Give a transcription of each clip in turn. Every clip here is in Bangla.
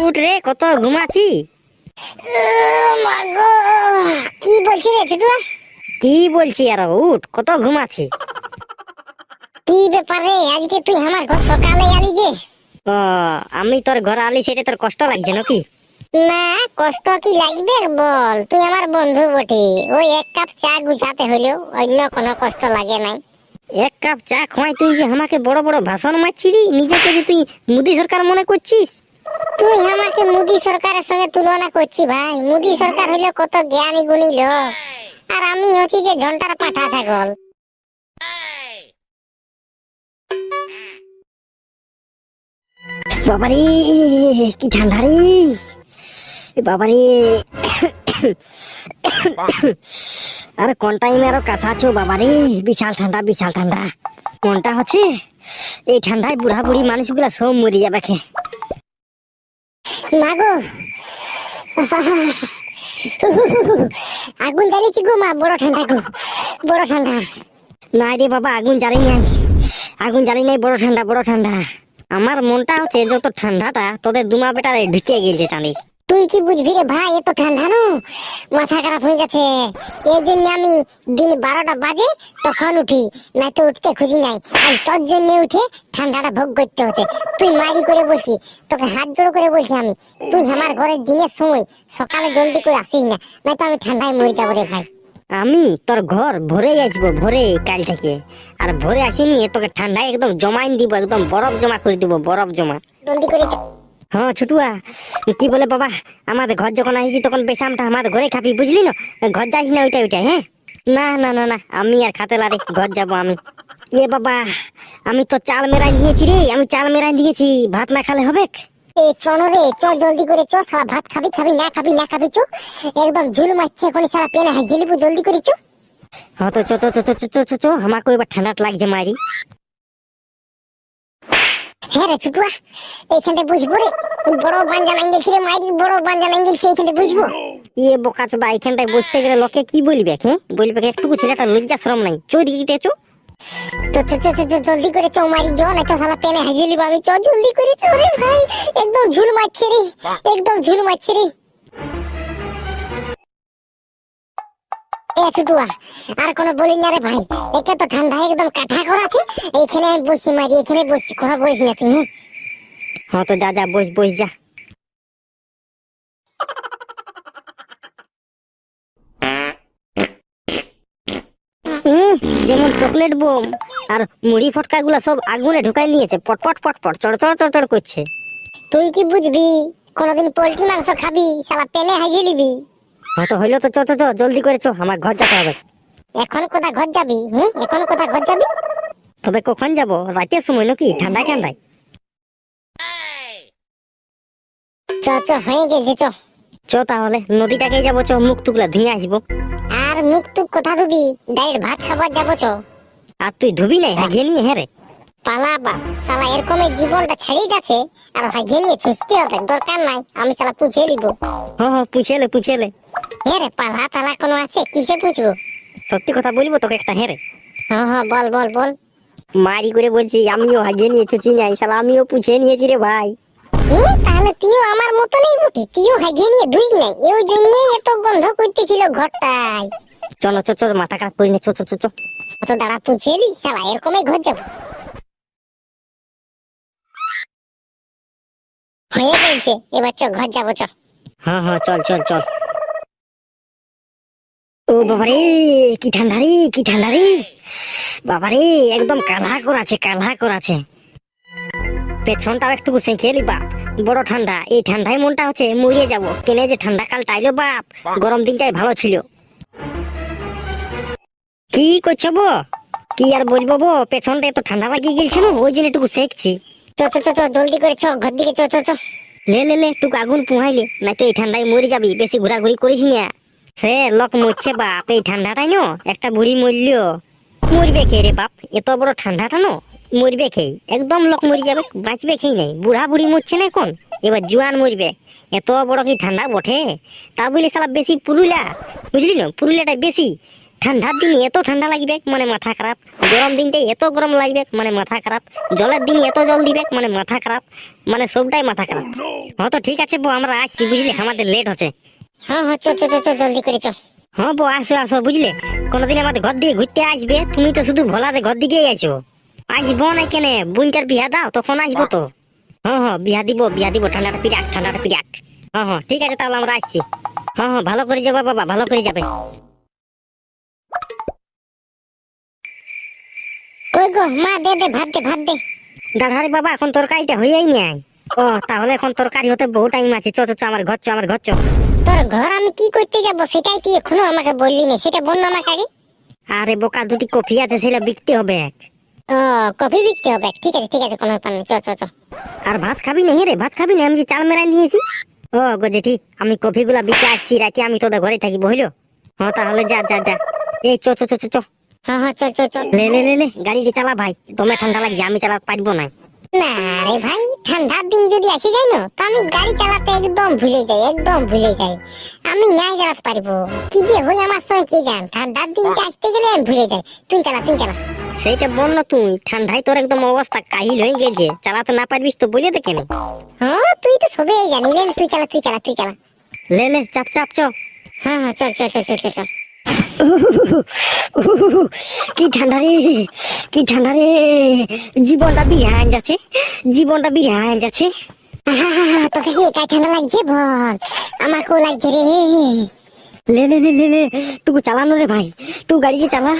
উঠ রে, কত ঘুমাচ্ছি। মাগো, কি বলছি রে ছোটুয়া? কি বলছি আর, উঠ, কত ঘুমাচ্ছি। কি ব্যাপার রে, আজকে তুই আমার ঘর সকালে আলি যে? ও, আমি তোর ঘর আলি সেটা তোর কষ্ট লাগছে নাকি? না, কষ্ট কি লাগবে বল, তুই আমার বন্ধু বটে। ওই এক কাপ চা গুছাতে হলেও অন্য কোনো কষ্ট লাগে নাই। এক কাপ চা খোয়াই তুই যে আমাকে বড় বড় ভাষণ মারছিলি, নিজেকে যে তুই মোদি সরকার মনে করছিস। তুই আমাকে মোদি সরকারের সঙ্গে তুলনা করছি ভাই? মোদি সরকার হইলো কত জ্ঞানী গুণী লোক, আর আমি হচ্ছি যে ঝন্টার পাঠা ছাগল। বাবারে, কি ঠান্ডা রে বাবারে। আরে কোন টাইমে আরো কাছাছো বাবারে, বিশাল ঠান্ডা বিশাল ঠান্ডা। কোনটা হচ্ছে এই ঠান্ডায় বুড়া বুড়ি মানুষগুলা সব মরে যাবে খে। মাগো, আগুন জ্বালিয়েছি গো মা, বড় ঠান্ডা গো, বড় ঠান্ডা। না রে বাবা, আগুন জ্বালি নাই, আগুন জ্বালি নাই, বড় ঠান্ডা বড় ঠান্ডা। আমার মনটা হচ্ছে যত ঠান্ডাটা তোদের দুমা বেটারে ঢুকে গেছে চাঁদি। তুই কি বুঝবি রে ভাই, এত ঠান্ডা নো, মাথা খারাপ হয়ে গেছে। এই জন্য আমি দিন 12টা বাজে তখন উঠি, নাই তো উঠতে খুঁজি নাই। আর তোর জন্য উঠে ঠান্ডাটা ভোগ করতে হচ্ছে। তুই মারি করে বলছি, তোকে হাত জোড় করে বলছি আমি, তুই আমার ঘরের দিনের সময় সকালে জলদি করে আসিস না, নাই তো আমি ঠান্ডায় মরে যাবো রে ভাই। আমি তোর ঘর ভরে আসবো, ভরে কাল থেকে। আর ভরে আসিনি তোকে ঠান্ডায় একদম জমাইন দিব, একদম বরফ জমা করে দিব, বরফ জমা। জলদি করে হ্যাঁ ছুটুয়া, কি বলে বাবা, আমাদের ঘর যখন আসছি তখন বেশামটা আমাদের ঘরে খাবি, বুঝলি না? ঘর যাস না ওইটা ওইটা, হ্যাঁ? না না না না, আমি আর খাতে লারে ঘর যাবো আমি। এ বাবা, আমি তো চাল মেরাই নিয়েছি রে, আমি চাল মেরাই নিয়েছি, ভাত না খেলে হবে? চলো রে, চ জলদি করে চ, সারা ভাত খাবি খাবি না খাবি না খাবি, চো একদম ঝুল মারছে এখন, সারা পেনে হাই জেলিবু, জলদি করে চো। হ্যাঁ তো চো চো চো চো চো চো চো চো, আমাকে এবার ঠান্ডা লাগছে মারি। হ্যাঁ রে ছুটুয়া, এইখানটা বুঝবো রে, বড় বাঞ্জা লাঙ্গেলছি রে মাইরি, বড় বাঞ্জা লাঙ্গেলছি, এইখানটা বুঝবো। ইয়ে বোকা চোদা, এইখানটায় বসতে গেলে লোকে কি বলবে? হ্যাঁ বলবে একটুকু ছেলেটা লজ্জা শরম নাই, চো দিকে চো। তো তো তো তো জলদি করে চো মারি, জ নাই তো শালা পেনে হাজিলি পাবি, চ জলদি করে চো রে ভাই, একদম ঝুল মারছে রে, একদম ঝুল মারছে রে। এ ছুটুয়া, আর কোনো বলি না রে ভাই, একে তো ঠান্ডা একদম কাঠা করা আছে, এইখানে আমি বসছি মারি, এখানে বসছি, কোনো বলিস না তুই। হ্যাঁ তো যা যা, বস বস যা। যেমন চকলেট বোম আর মুড়ি ফটকা গুলা সব আগুনে ঢুকাই নিয়েছে, পটপট পটপট চড় চড় চড় চড় করছে। তুই কি বুঝবি, কোনদিন পোল্ট্রি মাংস খাবি, শালা পেনে হাজিয়ে নিবি। হয়তো হইলো তো, চো চো চো জলদি করে চো, আমার ঘর যেতে হবে। এখন কোথা ঘর যাবি? হ্যাঁ, এখন কোথা ঘর যাবি? তবে কখন যাব? রাতের সময় নাকি, ঠান্ডায় ঠান্ডায়? চ চ হয়ে গেছে, চ। চো তাহলে নদীটাকে যাবো, চো মুখ টুকলা ধুয়ে আসবো। আর মুখ টুক কোথা ধুবি? ডাইরেক্ট ভাত খাবার যাবো, চ। আর তুই ধুবি নাই হাগিয়ে নিয়ে? হ্যাঁ রে, পালাবা শালা, এরকম জীবনটা ছাড়িয়ে যাচ্ছে, আর হাগিয়ে নিয়ে ছুঁচতে হবে, দরকার নাই, আমি শালা পুছে নিব। হ্যাঁ হ্যাঁ, পুছেলে পুছেলে। হ্যাঁ রে, পালা তালা কোনো আছে? কিসে পুছবো? সত্যি কথা বলবো তোকে একটা, হ্যাঁ রে। হ্যাঁ হ্যাঁ, বল বল বল। মারি করে বলছি, আমিও হাগিয়ে নিয়ে ছুচি নাই, শালা আমিও পুছে নিয়েছি রে ভাই। তাহলে তুইও আমার মতো নেই বুটি, তুইও হাগিয়ে নিয়ে ধুই নাই, এই জন্যই এত গন্ধ করতেছিল ঘরটায়। চলো চো চো, মাথা খারাপ করি না, চো চো চো চো। অত দাঁড়া, পুছে এলি শালা, এরকমই ঘর যাবো। হয়ে গেছে, এবার চ ঘর যাবো, চ। হ্যাঁ হ্যাঁ, চল চল চল। ও বাবারে, কি ঠান্ডা রে, কি ঠান্ডা রে বাবারে, একদম কালা করাছে, কালা করাছে। পেছনটাও একটু সেঁকে এলি বাপ, বড় ঠান্ডা। এই ঠান্ডায় মনটা হচ্ছে মরিয়ে যাব, কেনে যে ঠান্ডা কালটা আইলো বাপ, গরম দিনটাই ভালো ছিল। কি করছো বো? কি আর বলবো বো, পেছনটা এত ঠান্ডা লাগিয়ে গেছিল, ওই জন্য একটু সেঁকছি। চ চ চ চ, জলদি করে চ ঘর দিকে, চ চ চ। লে লে লে, একটু আগুন পুহাইলে, না তো এই ঠান্ডায় মরে যাবি, বেশি ঘোরাঘুরি করিস না। সে লোক মরছে বাপ এই ঠান্ডাটাই, নো একটা বুড়ি মরল, মরবে খেয়ে রে বাপ, এত বড় ঠান্ডাটা নো, মরবে খেয়ে, একদম লোক মরে যাবে, বাঁচবে খেয়ে নাই। বুড়া বুড়ি মরছে না এখন, এবার জোয়ান মরবে। এত বড় কি ঠান্ডা বটে, তা বলি শালা বেশি পুরুলিয়া, বুঝলি না, পুরুলিয়াটাই বেশি ঠান্ডার দিনে এত ঠান্ডা লাগবে মানে মাথা খারাপ, গরম দিনটাই এত গরম লাগবে মানে মাথা খারাপ, জলের দিনে এত জল দিবে মানে মাথা খারাপ, মানে সবটাই মাথা খারাপ। হ্যাঁ তো ঠিক আছে বউ, আমরা আসছি বুঝলি, আমাদের লেট হচ্ছে। হ্যাঁ হ্যাঁ, চল চল চল চল, জলদি করে চল। হ্যাঁ বউ, আসো আসো বুঝলে, কোনোদিন আমাদের ঘর দিয়ে ঘুরতে আসবে, তুমি তো শুধু ভোলাতে ঘর দিকেই আছো। আসবো না কেন, বুনটার বিয়া দাও তখন আসবো তো। হ্যাঁ হ্যাঁ, বিয়া দিব, ঠান্ডাটা পিরাক, ঠান্ডাটা পিরাক। হ্যাঁ হ্যাঁ ঠিক আছে, তাহলে আমরা আসছি। হ্যাঁ হ্যাঁ, ভালো করে যাবে বাবা, ভালো করে যাবে। কই গো মা, দে দে ভাত দে, ভাত দে। দাদারে বাবা, এখন তরকারিটা হইয়াই নাই। ও তাহলে এখন তরকারি হতে বহু টাইম আছে, চ চ চ, আমার ঘর চ, আমার ঘর চ। তোর ঘর আমি কি করতে যাব সেটাই তুই এখনো আমাকে বললি না, সেটা বল না আমাকে আগে। আরে বোকা, দুটি কফি আছে, সেটা বিকতে হবে। ও, কফি বিকতে হবে, ঠিক আছে ঠিক আছে, কোনো ব্যাপার নেই, চ চ চ। আর ভাত খাবি না রে, ভাত খাবি না? আমি যে চাল মেরাই নিয়েছি। ও গো জেঠি, আমি কফি গুলা বিকে আসছি, রাতে আমি তোদের ঘরে থাকি বুঝলো। হ্যাঁ তাহলে যা যা যা, এই চ চ চ চ চ। হ্যাঁ হ্যাঁ, চল চল চল। লে লে লে লে, গাড়িটি চালা ভাই, দমে ঠান্ডা লাগছে, আমি চালাতে পারবো না। না রে ভাই, ঠান্ডার দিন যদি আসে যায় না, তো আমি গাড়ি চালাতে একদম ভুলে যাই, একদম ভুলে যাই। আমি নাই চালাতে পারবো, কি যে হই আমার সঙ্গে কে জান, ঠান্ডার দিনটা আসতে গেলে আমি ভুলে যাই। তুই চালা, তুই চালা। সেইটা বল না তুই, ঠান্ডায় তোর একদম অবস্থা কাহিল হয়ে গেছে, চালাতে না পারবিস তো বলে দে কেন। হ্যাঁ তুই তো সবেই জানি, লে তুই চালা, তুই চালা, তুই চালা। লে লে, চাপ চাপ চ। হ্যাঁ হ্যাঁ, চল চল চল চল চল চল। কি ঠান্ডা রে, কি ঠান্ডা রে, জীবনটা বিহান যাচ্ছে, জীবনটা বিহান যাচ্ছে। আহা, তোকে কি একাই ঠান্ডা লাগছে বল? আমাকেও লাগছে রে। লে লে লে লে লে, টুকু চালানো রে ভাই, তুই গাড়িকে চালা,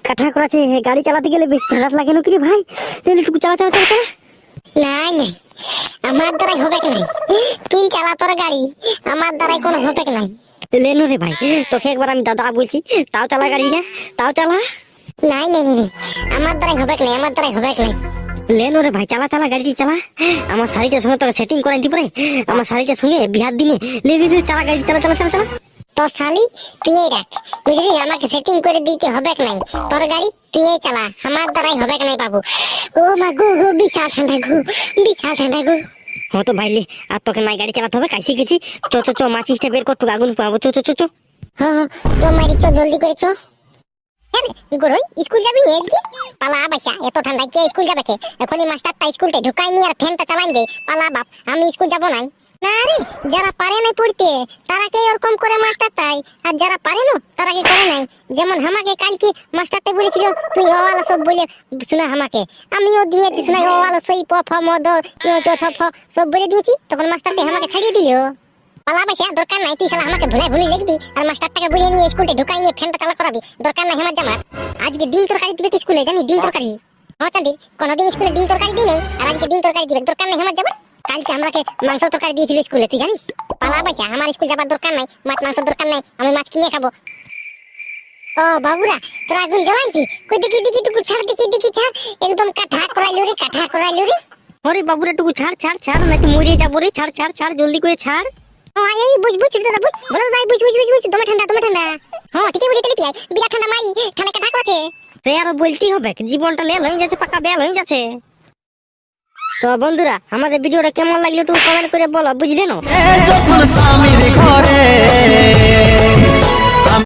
কাঠা করাছে, গাড়ি চালাতে গেলে বেশি ঠান্ডা লাগে না কি রে ভাই? লে লে, টুকু চালা চালা চালা চালা। নাই নাই, আমার দ্বারাই হবে নাই। তুই চালা তোর গাড়ি, আমার দ্বারাই কোনো হবে নাই। লেনো রে ভাই, তোকে একবার আমি দাদা বলছি, তাও চালা গাড়ি না, তাও চালা। নাই নাই নাই নাই, আমার দ্বারাই হবে নাই, আমার দ্বারাই হবে নাই। লেনো রে ভাই, চালা চালা গাড়িটি চালা। আমার শাড়িটার সঙ্গে তোকে সেটিং করে দিতে পারে, আমার শাড়িটার সঙ্গে বিহার দিনে। লে লে লে, চালা গাড়ি চালা চালা চালা চালা। তোর শালি তুই রাখ, বুঝলি, আমাকে সেটিং করে দিতে হবে নাই। তোর গাড়ি তুই চালা, আমার দ্বারাই হবে নাই বাবু। ও মা গো, বিশাল ঠান্ডা গো, বিশাল ঠান্ডা গো। হ্যাঁ তো ভাইলে, আর তোকে নাই গাড়ি চালাতে হবে, কাইসে গেছি। চ চ চ, মাচিসটা বের কর, তুই আগুন পাবো, চ চ চ চ। হ্যাঁ হ্যাঁ, চ মারি, চ জলদি করে চ। গরই স্কুল যাবি নি আজকে? পালা বাসা, এত ঠান্ডায় কে স্কুল যাবে কে? এখনই মাস্টারটা স্কুলটা ঢুকাই নি আর ফ্যানটা চালাই দে। পালা বাপ, আমি স্কুল যাব না। না রে, যারা পারে নাই পড়তে তারাকে এরকম করে মাস্টারটাই, আর যারা পারে না তারাকে করে নাই। যেমন আমাকে কালকে মাস্টারটা বলেছিল তুই অওয়ালা সব বলে শোনা আমাকে, আমিও দিয়েছি শোনাই, অওয়ালা সই প ফ ম দ চ ছ ফ সব বলে দিয়েছি, তখন মাস্টারটা আমাকে ছাড়িয়ে দিল। পালা বাসা, দরকার নাই, তুই শালা আমাকে ভুলে লিখবি আর মাস্টারটাকে বলিয়ে নিয়ে স্কুলটা ঢুকাই নিয়ে ফ্যানটা চালা করাবি। দরকার নাই আমার জামার। আজকে ডিম তরকারি দিবে কি স্কুলে, জানি ডিম তরকারি। হ্যাঁ চাঁদি, কোনোদিন স্কুলে ডিম তরকারি দিই নেই, আর আজকে ডিম তরকারি দিবে। দরকার নাই আমার যাবার। কালকে আমাকে মাংস তরকারি দিয়েছিল স্কুলে, তুই জানিস? পালা বাসা, আমার স্কুল যাবার দরকার নাই, মাছ মাংস দরকার নাই, আমি মাছ কিনে খাবো। ও বাবুরা, তোরা আগুন জ্বালাইছি, কই দেখি দেখি টুকু ছাড়, দেখি দেখি ছাড়, একদম কাঠা করাইলো রে, কাঠা করাইলো রে। ওরে বাবুরে, টুকু ছাড় ছাড় ছাড়, না তুই মরে যাবো রে, ছাড় ছাড় ছাড়, জলদি করে ছাড়। ও আই আই, বুঝ বুঝ দাদা, বুঝ বলো ভাই, বুঝ বুঝ বুঝ বুঝ, দমে ঠান্ডা, দমে ঠান্ডা। হ্যাঁ ঠিকই বুঝি, তেলি পিয়াই বিরাট ঠান্ডা মারি, ঠান্ডা কাঠা করেছে। সে আরো বলতেই হবে, জীবনটা লেল হয়ে যাচ্ছে, পাকা বেল হয়ে যাচ্ছে। তো বন্ধুরা, আমাদের ভিডিওটা কেমন লাগলো একটু কমেন্ট করে বলো, বুঝলে না? যখন স্বামীর ঘরে